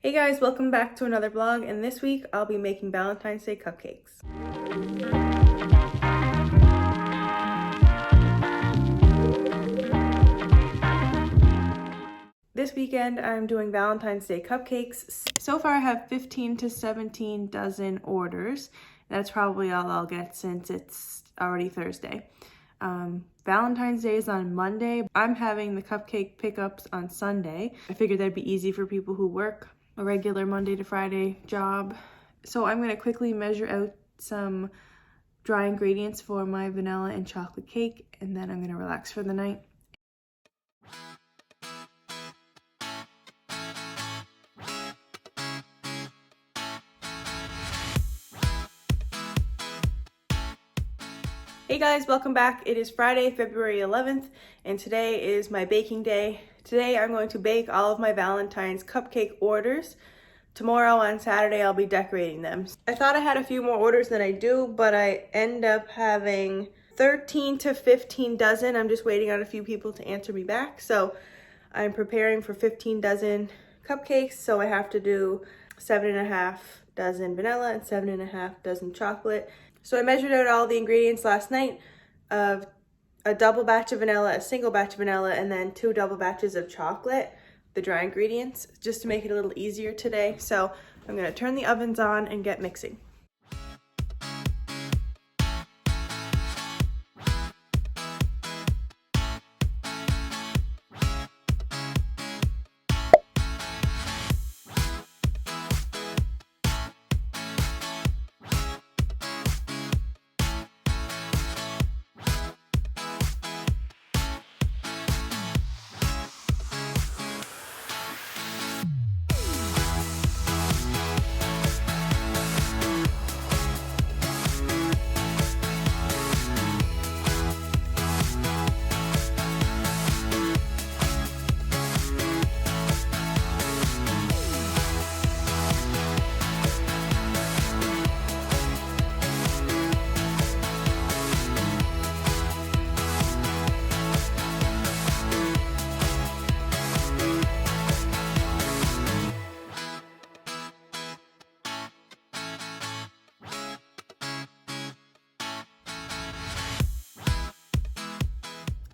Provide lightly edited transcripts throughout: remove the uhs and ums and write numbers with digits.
Hey guys, welcome back to another vlog, and this week I'll be making Valentine's Day cupcakes. This weekend I'm doing Valentine's Day cupcakes. So far I have 15 to 17 dozen orders. That's probably all I'll get since it's already Thursday. Valentine's Day is on Monday. I'm having the cupcake pickups on Sunday. I figured that'd be easy for people who work a regular Monday to Friday job. So I'm going to quickly measure out some dry ingredients for my vanilla and chocolate cake, and then I'm going to relax for the night. Hey guys, welcome back. It is Friday, February 11th, and today is my baking day. Today I'm going to bake all of my Valentine's cupcake orders. Tomorrow on Saturday I'll be decorating them. I thought I had a few more orders than I do, but I end up having 13 to 15 dozen. I'm just waiting on a few people to answer me back. So I'm preparing for 15 dozen cupcakes, so I have to do 7.5 dozen vanilla and 7.5 dozen chocolate. So I measured out all the ingredients last night of a double batch of vanilla, a single batch of vanilla, and then 2 double batches of chocolate, the dry ingredients, just to make it a little easier today. So I'm gonna turn the ovens on and get mixing.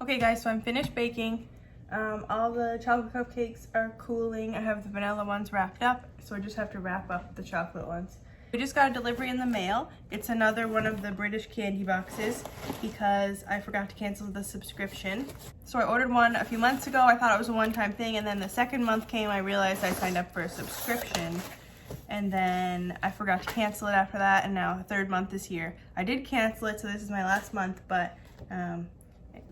Okay guys, so I'm finished baking. All the chocolate cupcakes are cooling. I have the vanilla ones wrapped up, so I just have to wrap up the chocolate ones. We just got a delivery in the mail. It's another one of the British candy boxes because I forgot to cancel the subscription. So I ordered one a few months ago. I thought it was a one-time thing, and then the second month came, I realized I signed up for a subscription, and then I forgot to cancel it after that, and now the third month is here. I did cancel it, so this is my last month, but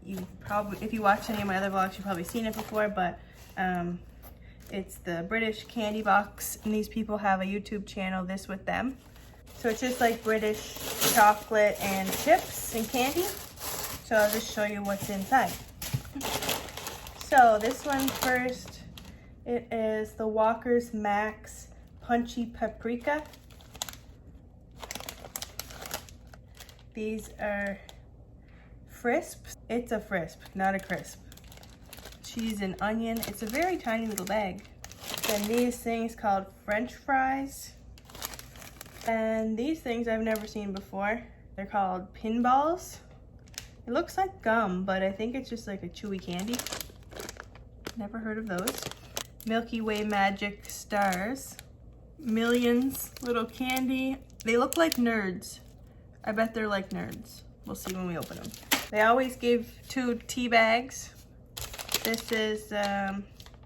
you probably, if you watched any of my other vlogs, you've probably seen it before, but it's the British candy box, and these people have a YouTube channel, This With Them. So it's just like British chocolate and chips and candy. So I'll just show you what's inside. So this one first, it is the Walker's Max Punchy Paprika. These are Frisps. It's a Frisp, not a crisp. Cheese and onion. It's a very tiny little bag. Then these things called French fries. And these things I've never seen before. They're called pinballs. It looks like gum, but I think it's just like a chewy candy. Never heard of those. Milky Way Magic Stars. Millions little candy. They look like nerds. I bet they're like nerds. We'll see when we open them. They always give 2 tea bags. This is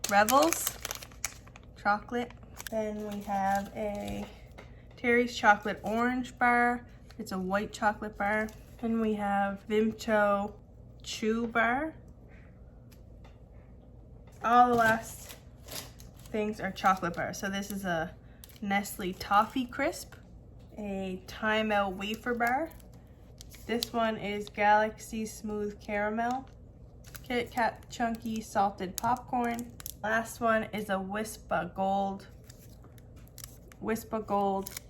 Revels chocolate. Then we have a Terry's chocolate orange bar. It's a white chocolate bar. Then we have Vimto chew bar. All the last things are chocolate bars. So this is a Nestle Toffee Crisp, a Time Out wafer bar. This one is Galaxy Smooth Caramel, Kit Kat Chunky Salted Popcorn. Last one is a Wispa Gold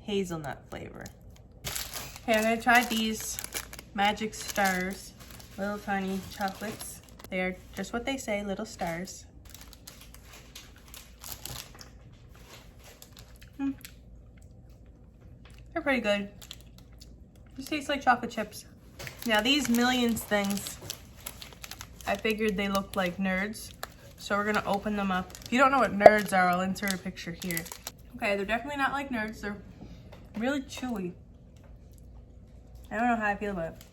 Hazelnut flavor. Okay, I'm gonna try these Magic Stars, little tiny chocolates. They are just what they say, little stars. They're pretty good. Just tastes like chocolate chips. Now these Millions things, I figured they look like Nerds. So we're gonna open them up. If you don't know what Nerds are, I'll insert a picture here. Okay, they're definitely not like Nerds. They're really chewy. I don't know how I feel about it.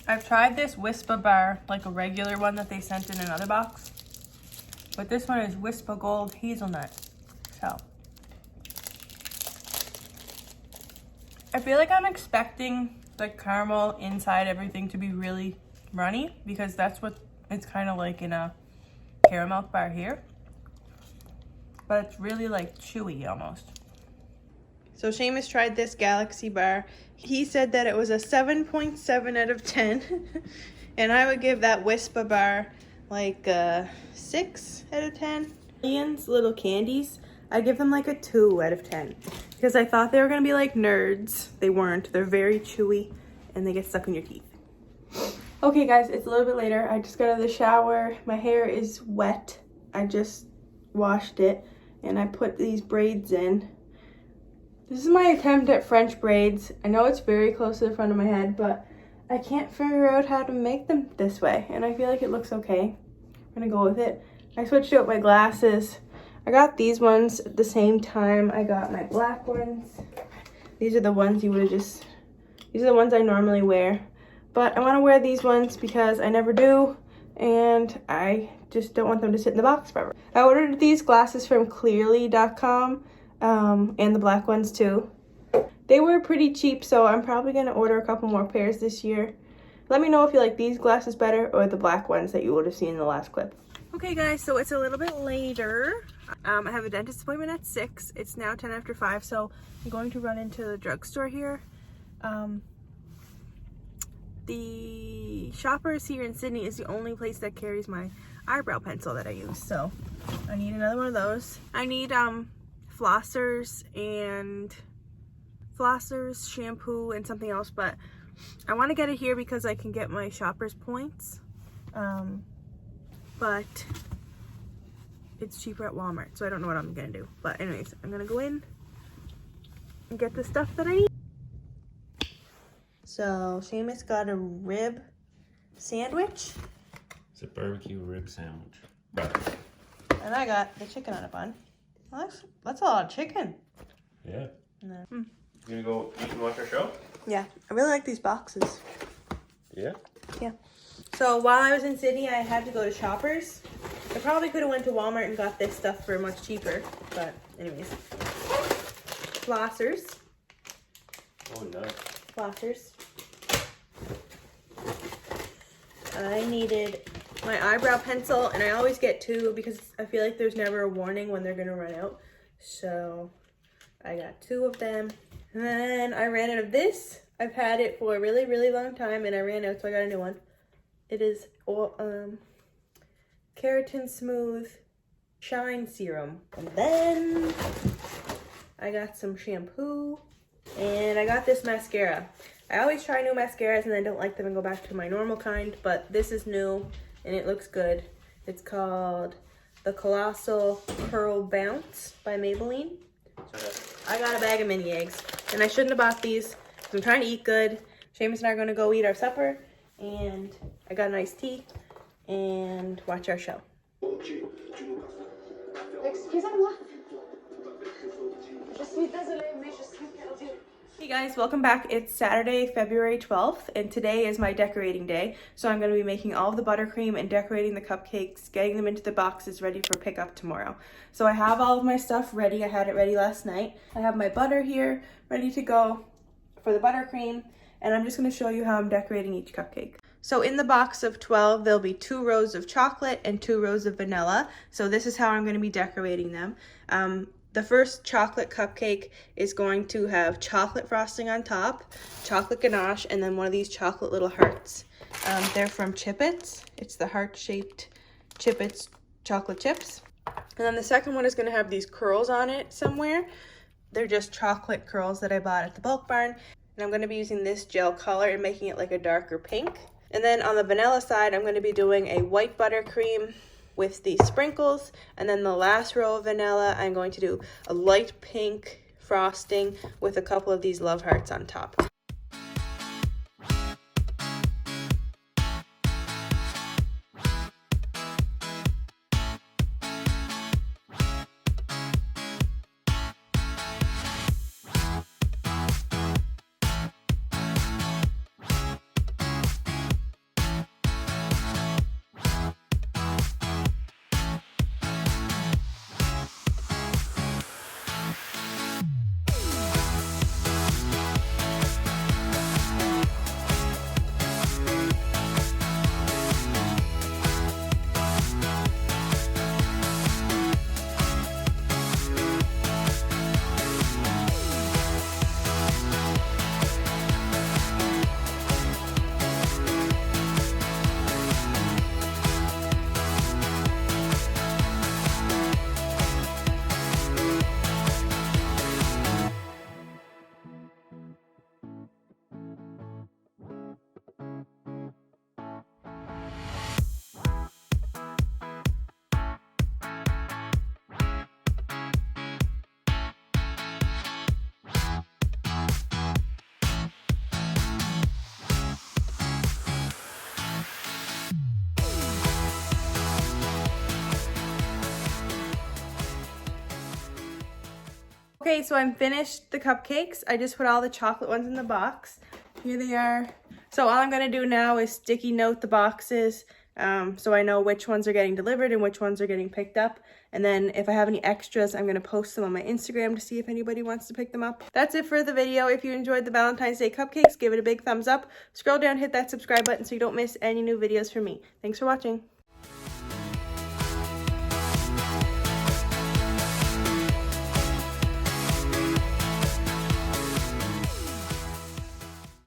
I've tried this Wispa bar, like a regular one that they sent in another box. But this one is Wispa Gold Hazelnut. So. I feel like I'm expecting the caramel inside everything to be really runny because that's what it's kind of like in a caramel bar here. But it's really like chewy almost. So Seamus tried this Galaxy bar. He said that it was a 7.7 out of 10. And I would give that Wispa bar like a 6 out of 10. Millions little candies, I give them like a 2 out of 10. Because I thought they were gonna be like Nerds. They weren't. They're very chewy and they get stuck in your teeth. Okay guys, it's a little bit later. I just got out of the shower. My hair is wet. I just washed it and I put these braids in. This is my attempt at French braids. I know it's very close to the front of my head, but I can't figure out how to make them this way. And I feel like it looks okay. I'm gonna go with it. I switched out my glasses. I got these ones at the same time I got my black ones. These are the ones these are the ones I normally wear. But I want to wear these ones because I never do, and I just don't want them to sit in the box forever. I ordered these glasses from clearly.com, and the black ones too. They were pretty cheap, so I'm probably going to order a couple more pairs this year. Let me know if you like these glasses better or the black ones that you would have seen in the last clip. Okay guys, so it's a little bit later. I have a dentist appointment at 6. It's now 10 after 5, so I'm going to run into the drugstore here. The Shoppers here in Sydney is the only place that carries my eyebrow pencil that I use, so I need another one of those. I need flossers, shampoo, and something else, but I want to get it here because I can get my Shoppers points, but it's cheaper at Walmart, so I don't know what I'm gonna do. But anyways, I'm gonna go in and get the stuff that I need. So Seamus got a rib sandwich. It's a barbecue rib sandwich. And I got the chicken on a bun. Well, that's a lot of chicken. Yeah. No. You gonna go eat and watch our show? Yeah, I really like these boxes. Yeah? Yeah. So while I was in Sydney, I had to go to Shoppers. I probably could have went to Walmart and got this stuff for much cheaper, but anyways. Flossers. Oh, nice. Flossers. I needed my eyebrow pencil, and I always get 2 because I feel like there's never a warning when they're gonna run out. So I got 2 of them. And then I ran out of this. I've had it for a really, really long time, and I ran out, so I got a new one. It is Keratin Smooth Shine Serum. And then I got some shampoo, and I got this mascara. I always try new mascaras and then don't like them and go back to my normal kind, but this is new and it looks good. It's called the Colossal Curl Bounce by Maybelline. I got a bag of mini eggs, and I shouldn't have bought these because I'm trying to eat good. Seamus and I are going to go eat our supper, and I got an iced tea and watch our show. Excusez-moi. Je suis désolée, mais je suis perdue. Hey guys, welcome back. It's Saturday, February 12th, and today is my decorating day. So I'm going to be making all of the buttercream and decorating the cupcakes, getting them into the boxes ready for pickup tomorrow. So I have all of my stuff ready. I had it ready last night. I have my butter here ready to go for the buttercream, and I'm just going to show you how I'm decorating each cupcake. So in the box of 12, there'll be 2 rows of chocolate and 2 rows of vanilla. So this is how I'm going to be decorating them. The first chocolate cupcake is going to have chocolate frosting on top, chocolate ganache, and then one of these chocolate little hearts. They're from Chip-Its. It's the heart-shaped Chip-Its chocolate chips. And then the second one is going to have these curls on it somewhere. They're just chocolate curls that I bought at the bulk barn. And I'm going to be using this gel color and making it like a darker pink. And then on the vanilla side, I'm going to be doing a white buttercream with the sprinkles, and then the last row of vanilla I'm going to do a light pink frosting with a couple of these love hearts on top. Okay, so I'm finished the cupcakes. I just put all the chocolate ones in the box. Here they are. So all I'm gonna do now is sticky note the boxes so I know which ones are getting delivered and which ones are getting picked up. And then if I have any extras, I'm gonna post them on my Instagram to see if anybody wants to pick them up. That's it for the video. If you enjoyed the Valentine's Day cupcakes, give it a big thumbs up. Scroll down, hit that subscribe button so you don't miss any new videos from me. Thanks for watching.